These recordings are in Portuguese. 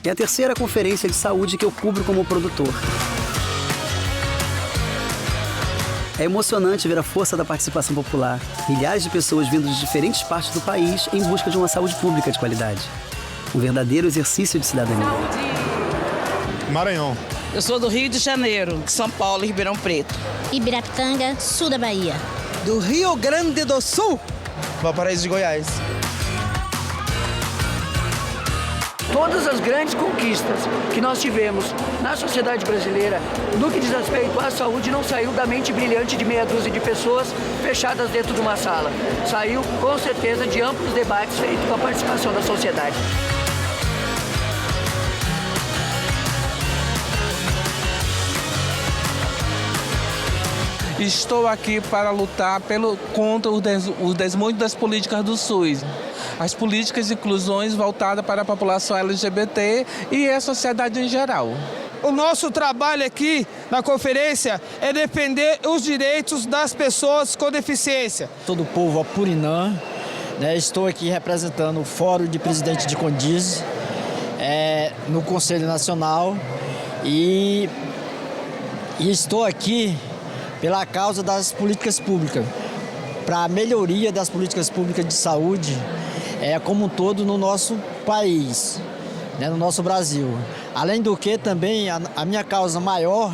É a terceira conferência de saúde que eu cubro como produtor. É emocionante ver a força da participação popular. Milhares de pessoas vindo de diferentes partes do país em busca de uma saúde pública de qualidade. Um verdadeiro exercício de cidadania. Maranhão. Eu sou do Rio de Janeiro, São Paulo e Ribeirão Preto. Ibirapitanga, sul da Bahia. Do Rio Grande do Sul. Valparaíso de Goiás. Todas as grandes conquistas que nós tivemos na sociedade brasileira, no que diz respeito à saúde, não saiu da mente brilhante de meia dúzia de pessoas fechadas dentro de uma sala. Saiu, com certeza, de amplos debates feitos com a participação da sociedade. Estou aqui para lutar contra o desmonte das políticas do SUS. As políticas de inclusões voltadas para a população LGBT e a sociedade em geral. O nosso trabalho aqui na conferência é defender os direitos das pessoas com deficiência. Todo o povo Apurinã, estou aqui representando o Fórum de Presidente de Condiz no Conselho Nacional e estou aqui pela causa das políticas públicas, para a melhoria das políticas públicas de saúde como um todo no nosso país, no nosso Brasil. Além do que também a minha causa maior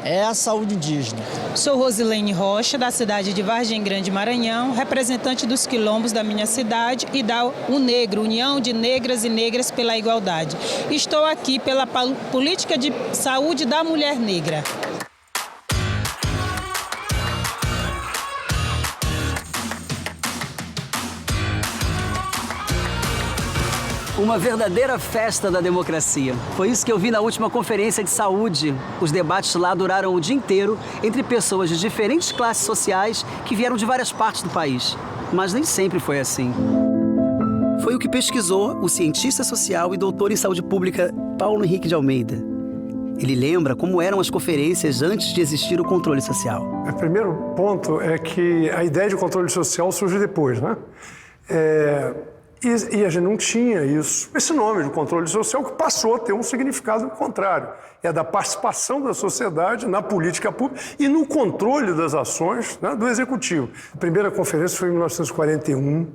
é a saúde indígena. Sou Rosilene Rocha, da cidade de Vargem Grande, Maranhão, representante dos quilombos da minha cidade e da UNEGRO, União de Negras e Negras pela Igualdade. Estou aqui pela política de saúde da mulher negra. Uma verdadeira festa da democracia. Foi isso que eu vi na última conferência de saúde. Os debates lá duraram o dia inteiro entre pessoas de diferentes classes sociais que vieram de várias partes do país. Mas nem sempre foi assim. Foi o que pesquisou o cientista social e doutor em saúde pública Paulo Henrique de Almeida. Ele lembra como eram as conferências antes de existir o controle social. O primeiro ponto é que a ideia de controle social surge depois, né? E a gente não tinha esse nome de controle social, que passou a ter um significado contrário. É da participação da sociedade na política pública e no controle das ações, do executivo. A primeira conferência foi em 1941.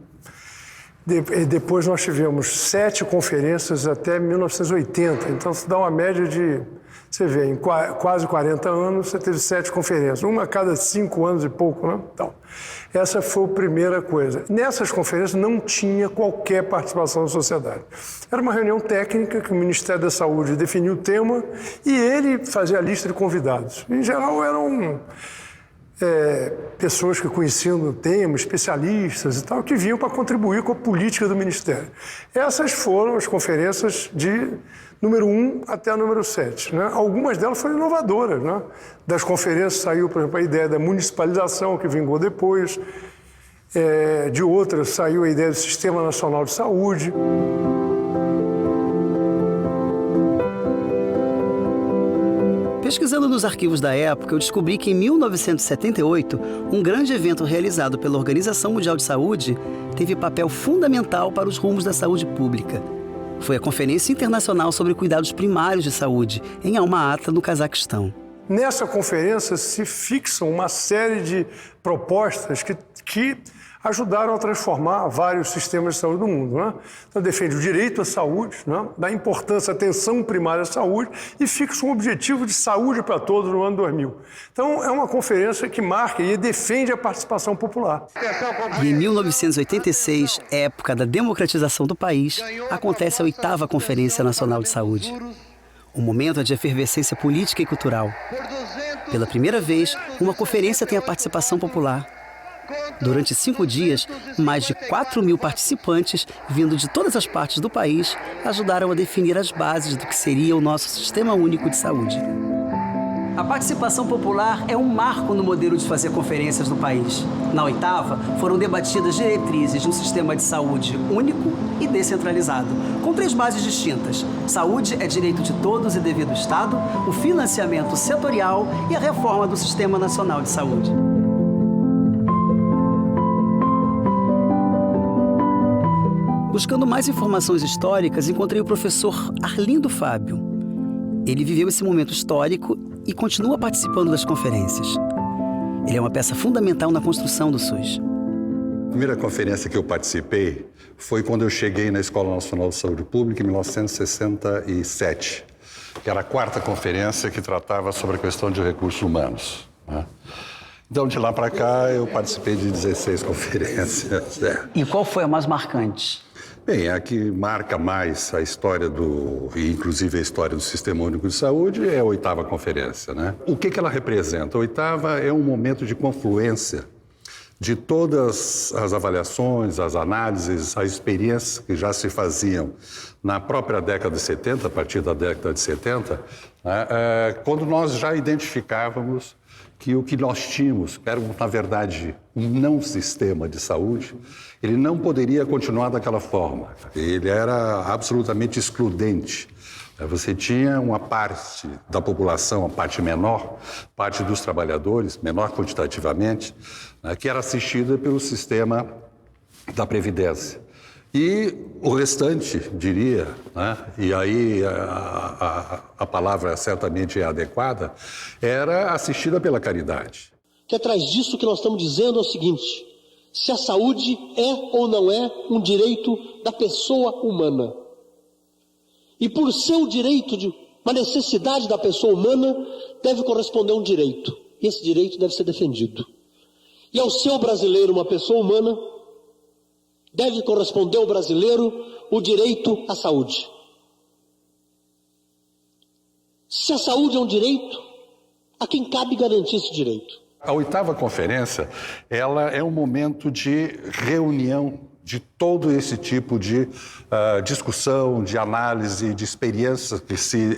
Depois nós tivemos 7 conferências até 1980. Então, se dá uma média de... Você vê, em quase 40 anos, você teve 7 conferências, uma a cada 5 anos e pouco, né? Então, essa foi a primeira coisa. Nessas conferências não tinha qualquer participação da sociedade. Era uma reunião técnica que o Ministério da Saúde definiu o tema e ele fazia a lista de convidados. Em geral, eram pessoas que conheciam o tema, especialistas e tal, que vinham para contribuir com a política do Ministério. Essas foram as conferências de número 1 até a número 7. Né? Algumas delas foram inovadoras. Né? Das conferências saiu, por exemplo, a ideia da municipalização, que vingou depois. De outras saiu a ideia do Sistema Nacional de Saúde. Pesquisando nos arquivos da época, eu descobri que em 1978, um grande evento realizado pela Organização Mundial de Saúde teve papel fundamental para os rumos da saúde pública. Foi a Conferência Internacional sobre Cuidados Primários de Saúde, em Alma-Ata, no Cazaquistão. Nessa conferência se fixam uma série de propostas que ajudaram a transformar vários sistemas de saúde do mundo. Né? Então, defende o direito à saúde, né? Dá importância à atenção primária à saúde e fixa um objetivo de saúde para todos no ano 2000. Então, é uma conferência que marca e defende a participação popular. E em 1986, época da democratização do país, acontece a 8ª Conferência Nacional de Saúde. Um momento de efervescência política e cultural. Pela primeira vez, uma conferência tem a participação popular. Durante 5 dias, mais de 4.000 participantes, vindo de todas as partes do país, ajudaram a definir as bases do que seria o nosso Sistema Único de Saúde. A participação popular é um marco no modelo de fazer conferências no país. Na 8ª, foram debatidas diretrizes de um sistema de saúde único e descentralizado, com 3 bases distintas. Saúde é direito de todos e dever do Estado, o financiamento setorial e a reforma do Sistema Nacional de Saúde. Buscando mais informações históricas, encontrei o professor Arlindo Fábio. Ele viveu esse momento histórico e continua participando das conferências. Ele é uma peça fundamental na construção do SUS. A primeira conferência que eu participei foi quando eu cheguei na Escola Nacional de Saúde Pública em 1967, que era a 4ª conferência que tratava sobre a questão de recursos humanos, né? Então, de lá para cá, eu participei de 16 conferências. E qual foi a mais marcante? Bem, a que marca mais a história e inclusive a história do Sistema Único de Saúde é a 8ª conferência, né? O que ela representa? A 8ª é um momento de confluência de todas as avaliações, as análises, as experiências que já se faziam na própria década de 70, a partir da década de 70, né, quando nós já identificávamos que o que nós tínhamos era, na verdade, um não sistema de saúde, ele não poderia continuar daquela forma. Ele era absolutamente excludente. Você tinha uma parte da população, a parte menor, parte dos trabalhadores, menor quantitativamente, né, que era assistida pelo sistema da Previdência. E o restante, diria, né, e aí a palavra certamente é adequada, era assistida pela caridade. Que atrás disso que nós estamos dizendo é o seguinte: se a saúde é ou não é um direito da pessoa humana. E por ser um direito, uma necessidade da pessoa humana, deve corresponder a um direito. E esse direito deve ser defendido. E ao ser o brasileiro uma pessoa humana, deve corresponder ao brasileiro o direito à saúde. Se a saúde é um direito, a quem cabe garantir esse direito? A 8ª conferência, ela é um momento de reunião de todo esse tipo de discussão, de análise, de experiências que se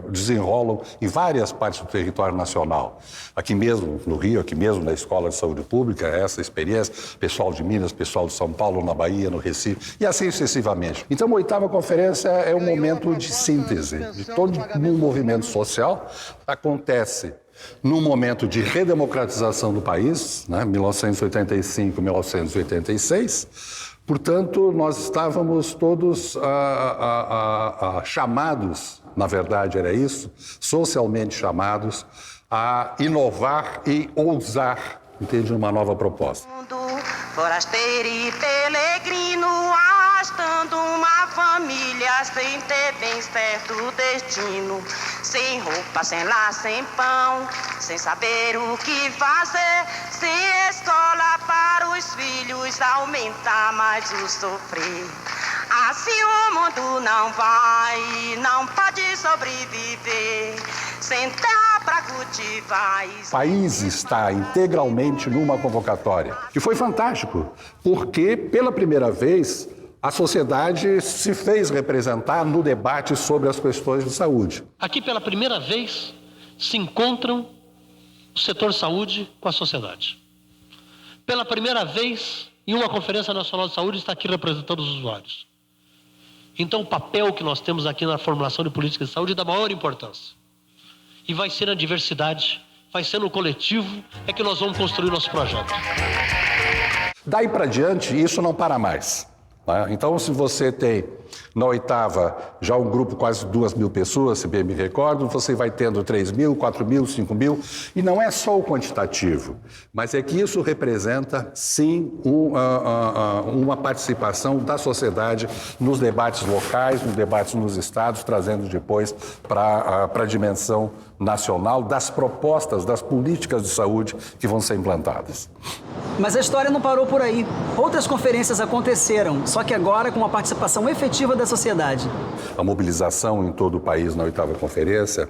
desenrolam em várias partes do território nacional. Aqui mesmo no Rio, aqui mesmo na Escola de Saúde Pública, essa experiência, pessoal de Minas, pessoal de São Paulo, na Bahia, no Recife, e assim sucessivamente. Então, a 8ª conferência é um momento de síntese de todo um movimento social. Acontece num momento de redemocratização do país, né, 1985, 1986. Portanto, nós estávamos todos chamados, na verdade era isso, socialmente chamados a inovar e ousar, entende, uma nova proposta. Forasteiro e peregrino, arrastando uma família sem ter bem certo destino, sem roupa, sem lar, sem pão, sem saber o que fazer, sem escola para os filhos, aumentar mais o sofrer. Assim o mundo não pode sobreviver, sem terra para cultivar. O país está integralmente numa convocatória, que foi fantástico, porque pela primeira vez a sociedade se fez representar no debate sobre as questões de saúde. Aqui pela primeira vez se encontram o setor saúde com a sociedade. Pela primeira vez, em uma Conferência Nacional de Saúde, está aqui representando os usuários. Então, o papel que nós temos aqui na formulação de políticas de saúde é da maior importância. E vai ser na diversidade, vai ser no coletivo, é que nós vamos construir nosso projeto. Daí para diante, isso não para mais. Então, se você tem, na 8ª, já um grupo quase 2.000 pessoas, se bem me recordo, você vai tendo 3.000, 4.000, 5.000, e não é só o quantitativo, mas é que isso representa, sim, uma participação da sociedade nos debates locais, nos debates nos estados, trazendo depois para a dimensão nacional das propostas, das políticas de saúde que vão ser implantadas. Mas a história não parou por aí. Outras conferências aconteceram, só que agora com uma participação efetiva da sociedade. A mobilização em todo o país na 8ª conferência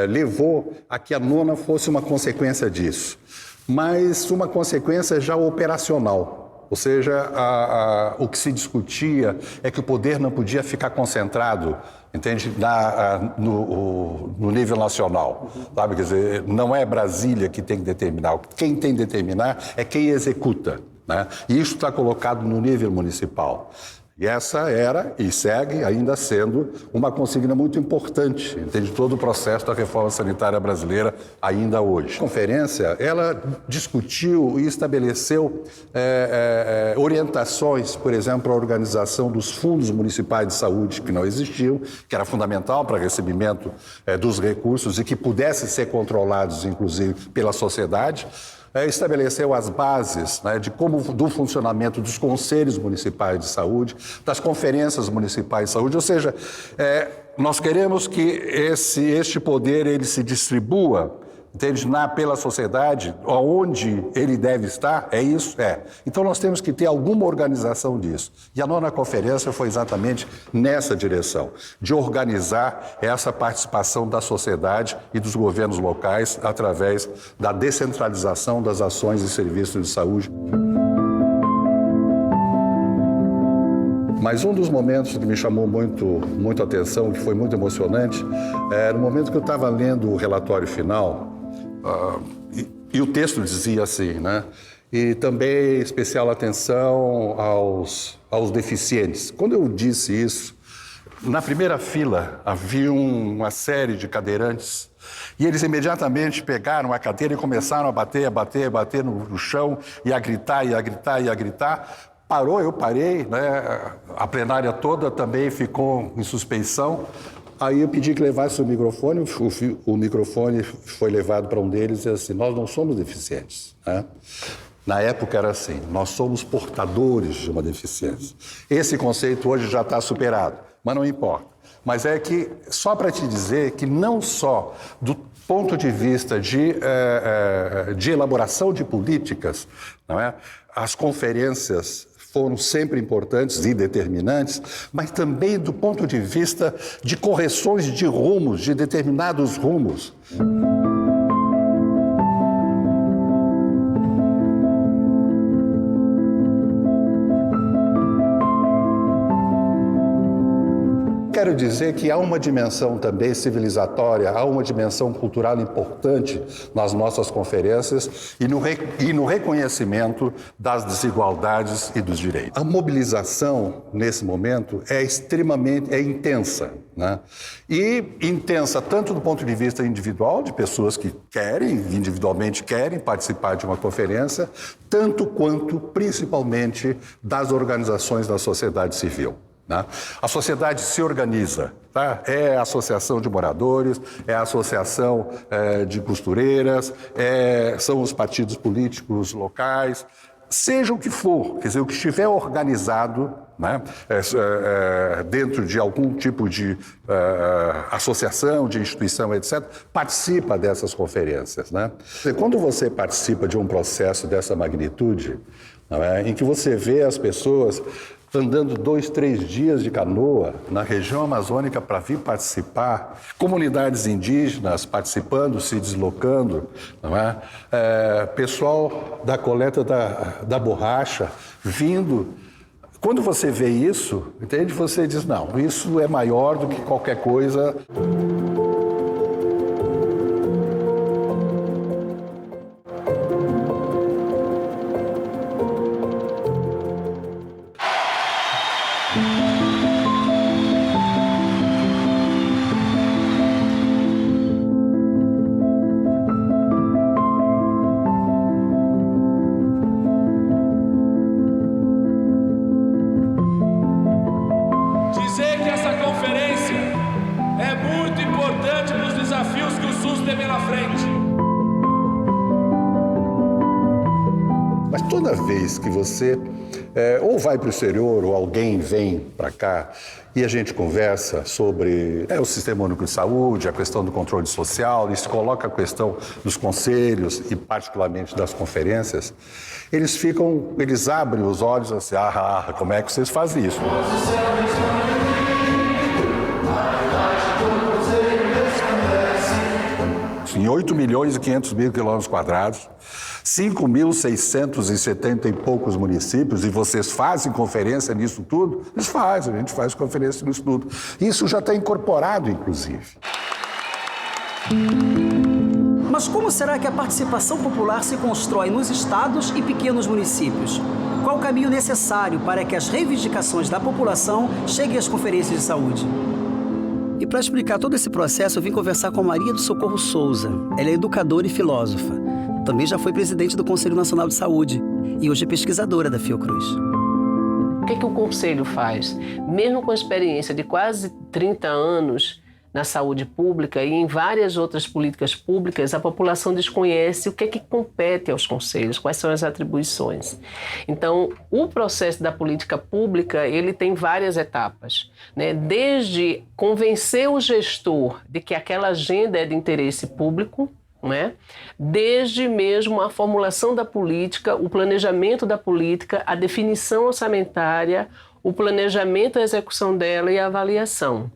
levou a que a 9ª fosse uma consequência disso, mas uma consequência já operacional. Ou seja, o que se discutia é que o poder não podia ficar concentrado, entende, no nível nacional, sabe? Quer dizer, não é Brasília que tem que determinar, quem tem que determinar é quem executa, né? E isso está colocado no nível municipal. E essa era e segue ainda sendo uma consigna muito importante, entende, todo o processo da reforma sanitária brasileira ainda hoje. A conferência, ela discutiu e estabeleceu orientações, por exemplo, para a organização dos fundos municipais de saúde, que não existiam, que era fundamental para o recebimento dos recursos e que pudessem ser controlados, inclusive, pela sociedade. Estabeleceu as bases, né, do funcionamento dos conselhos municipais de saúde, das conferências municipais de saúde, ou seja, nós queremos que este poder ele se distribua, entende, pela sociedade, onde ele deve estar, é isso? Então nós temos que ter alguma organização disso. E a 9ª conferência foi exatamente nessa direção, de organizar essa participação da sociedade e dos governos locais através da descentralização das ações e serviços de saúde. Mas um dos momentos que me chamou muito a atenção, que foi muito emocionante, no momento que eu estava lendo o relatório final, e o texto dizia assim, né? E também especial atenção aos deficientes. Quando eu disse isso, na primeira fila havia uma série de cadeirantes e eles imediatamente pegaram a cadeira e começaram a bater no chão e a gritar. Parou, eu parei, né? A plenária toda também ficou em suspeição. Aí eu pedi que levasse o microfone, o microfone foi levado para um deles e disse assim, nós não somos deficientes, né? Na época era assim, nós somos portadores de uma deficiência. Esse conceito hoje já está superado, mas não importa. Mas é que, só para te dizer que não só do ponto de vista de elaboração de políticas, não é? As conferências foram sempre importantes e determinantes, mas também do ponto de vista de correções de rumos, de determinados rumos. Quero dizer que há uma dimensão também civilizatória, há uma dimensão cultural importante nas nossas conferências e no reconhecimento das desigualdades e dos direitos. A mobilização, nesse momento, é extremamente intensa, né? E intensa tanto do ponto de vista individual, de pessoas que individualmente querem participar de uma conferência, tanto quanto, principalmente, das organizações da sociedade civil. A sociedade se organiza, tá? É a associação de moradores, é a associação de costureiras, são os partidos políticos locais, seja o que for, quer dizer, o que estiver organizado, né, dentro de algum tipo de associação, de instituição, etc., participa dessas conferências, né? Quando você participa de um processo dessa magnitude, não é, em que você vê as pessoas andando 2, 3 dias de canoa na região amazônica para vir participar, comunidades indígenas participando, se deslocando, não é? Pessoal da coleta da borracha vindo. Quando você vê isso, entende? Você diz, não, isso é maior do que qualquer coisa. Que você ou vai para o exterior ou alguém vem para cá e a gente conversa sobre o Sistema Único de Saúde, a questão do controle social, e se coloca a questão dos conselhos e particularmente das conferências, eles abrem os olhos assim, como é que vocês fazem isso? Em 8.500.000 quilômetros quadrados, 5.670 e poucos municípios, e vocês fazem conferência nisso tudo? Eles fazem, a gente faz conferência nisso tudo. Isso já está incorporado, inclusive. Mas como será que a participação popular se constrói nos estados e pequenos municípios? Qual o caminho necessário para que as reivindicações da população cheguem às conferências de saúde? E para explicar todo esse processo, eu vim conversar com a Maria do Socorro Souza. Ela é educadora e filósofa. Também já foi presidente do Conselho Nacional de Saúde e hoje é pesquisadora da Fiocruz. O que o Conselho faz? Mesmo com a experiência de quase 30 anos na saúde pública e em várias outras políticas públicas, a população desconhece o que compete aos conselhos, quais são as atribuições. Então, o processo da política pública, ele tem várias etapas, né? Desde convencer o gestor de que aquela agenda é de interesse público, né? Desde mesmo a formulação da política, o planejamento da política, a definição orçamentária, o planejamento, a execução dela e a avaliação.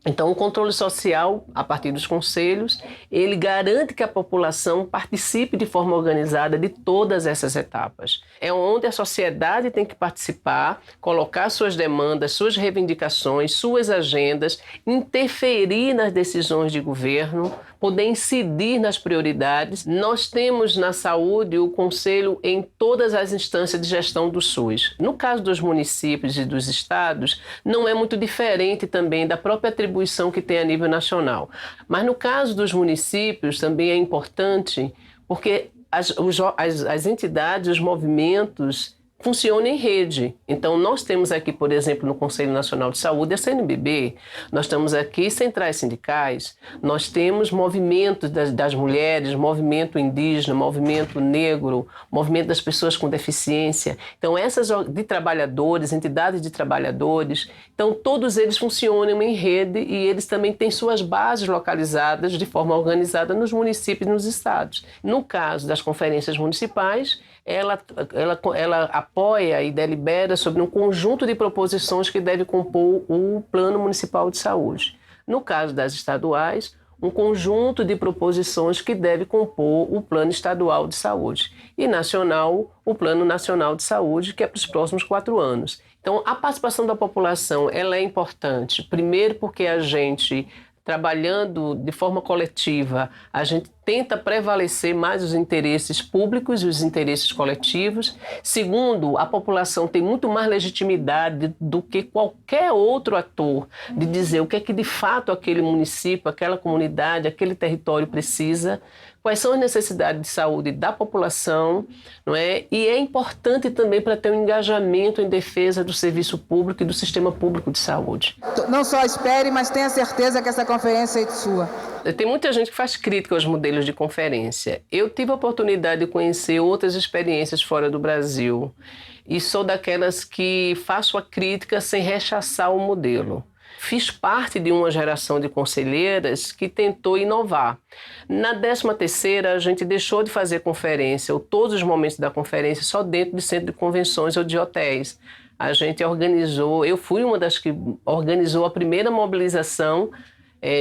Então, o controle social, a partir dos conselhos, ele garante que a população participe de forma organizada de todas essas etapas. É onde a sociedade tem que participar, colocar suas demandas, suas reivindicações, suas agendas, interferir nas decisões de governo, poder incidir nas prioridades. Nós temos na saúde o conselho em todas as instâncias de gestão do SUS. No caso dos municípios e dos estados, não é muito diferente também da própria atribuição que tem a nível nacional. Mas no caso dos municípios também é importante porque as entidades, os movimentos funcionam em rede. Então, nós temos aqui, por exemplo, no Conselho Nacional de Saúde, a CNBB, nós temos aqui centrais sindicais, nós temos movimentos das mulheres, movimento indígena, movimento negro, movimento das pessoas com deficiência. Então, essas de trabalhadores, entidades de trabalhadores, então todos eles funcionam em rede e eles também têm suas bases localizadas de forma organizada nos municípios e nos estados. No caso das conferências municipais, ela apoia e delibera sobre um conjunto de proposições que deve compor o Plano Municipal de Saúde. No caso das estaduais, um conjunto de proposições que deve compor o Plano Estadual de Saúde. E nacional, o Plano Nacional de Saúde, que é para os próximos 4 anos. Então, a participação da população ela é importante, primeiro porque a gente, trabalhando de forma coletiva, a gente tenta prevalecer mais os interesses públicos e os interesses coletivos. Segundo, a população tem muito mais legitimidade do que qualquer outro ator de dizer o que é que de fato aquele município, aquela comunidade, aquele território precisa, quais são as necessidades de saúde da população, não é? E é importante também para ter um engajamento em defesa do serviço público e do sistema público de saúde. Não só espere, mas tenha certeza que essa conferência é sua. Tem muita gente que faz crítica aos modelos de conferência. Eu tive a oportunidade de conhecer outras experiências fora do Brasil e sou daquelas que faço a crítica sem rechaçar o modelo. Fiz parte de uma geração de conselheiras que tentou inovar. Na 13ª, a gente deixou de fazer conferência, ou todos os momentos da conferência, só dentro de centro de convenções ou de hotéis. A gente organizou, eu fui uma das que organizou a primeira mobilização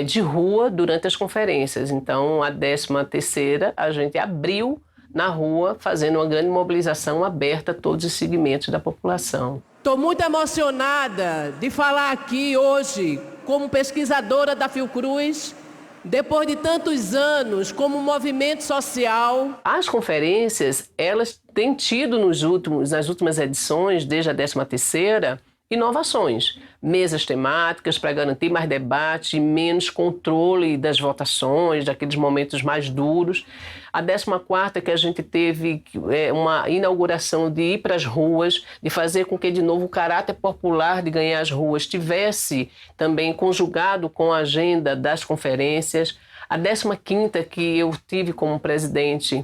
de rua durante as conferências. Então, a 13ª, a gente abriu na rua, fazendo uma grande mobilização aberta a todos os segmentos da população. Estou muito emocionada de falar aqui hoje como pesquisadora da Fiocruz, depois de tantos anos como movimento social. As conferências, elas têm tido nas últimas edições, desde a 13ª, inovações, mesas temáticas para garantir mais debate e menos controle das votações, daqueles momentos mais duros. A 14ª, que a gente teve uma inauguração de ir para as ruas, de fazer com que, de novo, o caráter popular de ganhar as ruas tivesse também conjugado com a agenda das conferências. A 15ª, que eu tive como presidente,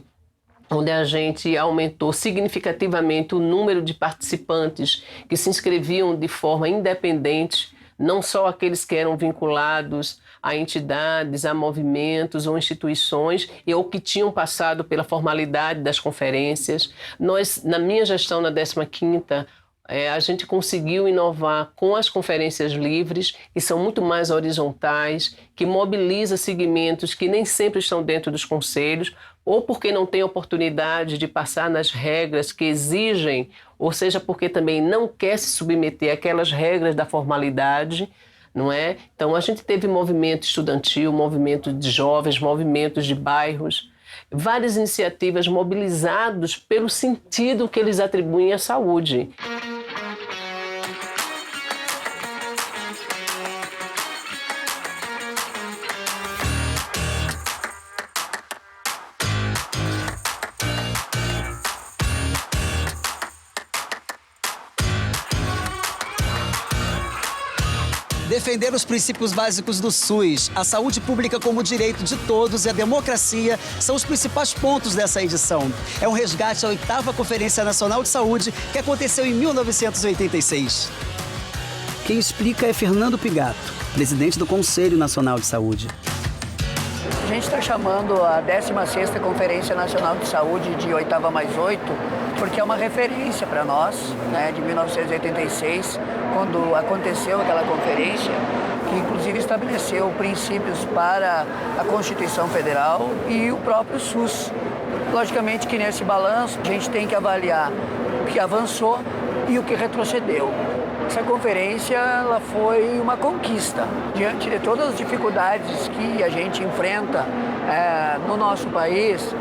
onde a gente aumentou significativamente o número de participantes que se inscreviam de forma independente, não só aqueles que eram vinculados a entidades, a movimentos ou instituições ou que tinham passado pela formalidade das conferências. Nós, na minha gestão na 15ª, a gente conseguiu inovar com as conferências livres, que são muito mais horizontais, que mobiliza segmentos que nem sempre estão dentro dos conselhos, ou porque não tem oportunidade de passar nas regras que exigem, ou seja, porque também não quer se submeter àquelas regras da formalidade, não é? Então, a gente teve movimento estudantil, movimento de jovens, movimentos de bairros, várias iniciativas mobilizadas pelo sentido que eles atribuem à saúde. Defender os princípios básicos do SUS, a saúde pública como direito de todos e a democracia são os principais pontos dessa edição. É um resgate à 8ª Conferência Nacional de Saúde, que aconteceu em 1986. Quem explica é Fernando Pigato, presidente do Conselho Nacional de Saúde. A gente está chamando a 16ª Conferência Nacional de Saúde de 8ª+8, porque é uma referência para nós, né, de 1986, quando aconteceu aquela conferência, que inclusive estabeleceu princípios para a Constituição Federal e o próprio SUS. Logicamente que nesse balanço a gente tem que avaliar o que avançou e o que retrocedeu. Essa conferência ela foi uma conquista diante de todas as dificuldades que a gente enfrenta no nosso país,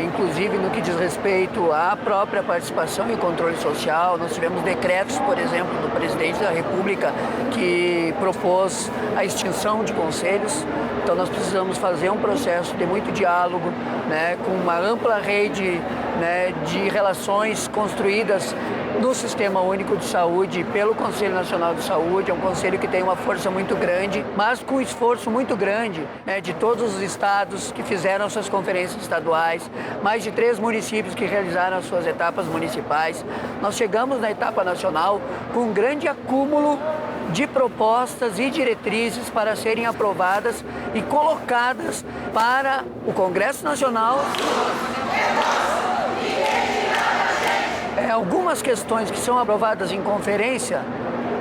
inclusive no que diz respeito à própria participação e controle social. Nós tivemos decretos, por exemplo, do presidente da República que propôs a extinção de conselhos. Então nós precisamos fazer um processo de muito diálogo, né, com uma ampla rede, né, de relações construídas no Sistema Único de Saúde pelo Conselho Nacional de Saúde. É um conselho que tem uma força muito grande, mas com esforço muito grande, né, de todos os estados que fizeram suas conferências estaduais, mais de 3 municípios que realizaram as suas etapas municipais. Nós chegamos na etapa nacional com um grande acúmulo de propostas e diretrizes para serem aprovadas e colocadas para o Congresso Nacional. Algumas questões que são aprovadas em conferência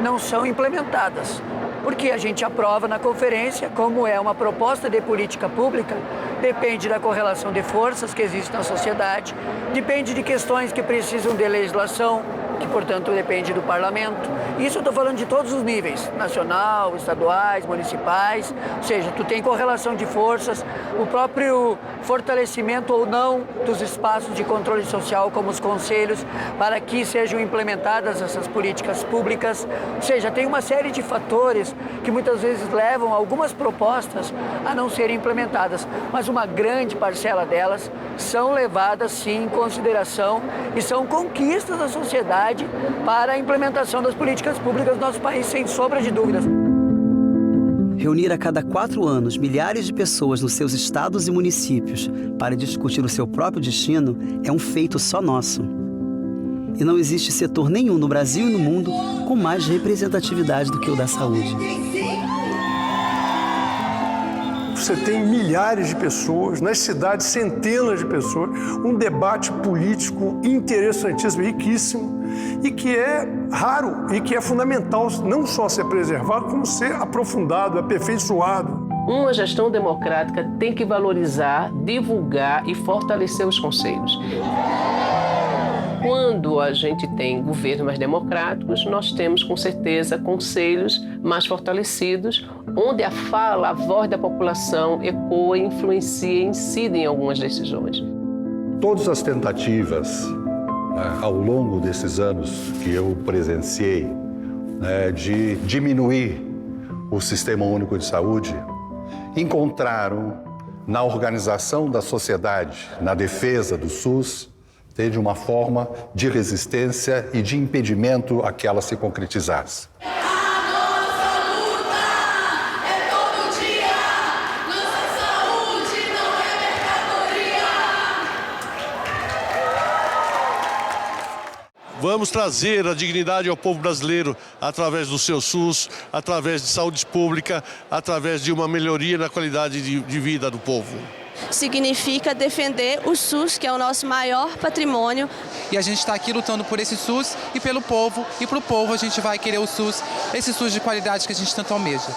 não são implementadas, porque a gente aprova na conferência, como é uma proposta de política pública, depende da correlação de forças que existe na sociedade, depende de questões que precisam de legislação, que, portanto, depende do parlamento. Isso eu estou falando de todos os níveis, nacional, estaduais, municipais, ou seja, tu tem correlação de forças, o próprio fortalecimento ou não dos espaços de controle social, como os conselhos, para que sejam implementadas essas políticas públicas. Ou seja, tem uma série de fatores que muitas vezes levam algumas propostas a não serem implementadas, mas uma grande parcela delas são levadas, sim, em consideração e são conquistas da sociedade para a implementação das políticas públicas do nosso país, sem sombra de dúvidas. Reunir a cada 4 anos milhares de pessoas nos seus estados e municípios para discutir o seu próprio destino é um feito só nosso. E não existe setor nenhum no Brasil e no mundo com mais representatividade do que o da saúde. Você tem milhares de pessoas, nas cidades centenas de pessoas, um debate político interessantíssimo, riquíssimo, e que é raro e que é fundamental não só ser preservado, como ser aprofundado, aperfeiçoado. Uma gestão democrática tem que valorizar, divulgar e fortalecer os conselhos. Quando a gente tem governos mais democráticos, nós temos, com certeza, conselhos mais fortalecidos, onde a fala, a voz da população ecoa, influencia e incide em algumas decisões. Todas as tentativas, ao longo desses anos que eu presenciei, de diminuir o Sistema Único de Saúde, encontraram na organização da sociedade, na defesa do SUS, de uma forma de resistência e de impedimento a que ela se concretizasse. Vamos trazer a dignidade ao povo brasileiro através do seu SUS, através de saúde pública, através de uma melhoria na qualidade de vida do povo. Significa defender o SUS, que é o nosso maior patrimônio. E a gente está aqui lutando por esse SUS e pelo povo, e para o povo a gente vai querer o SUS, esse SUS de qualidade que a gente tanto almeja.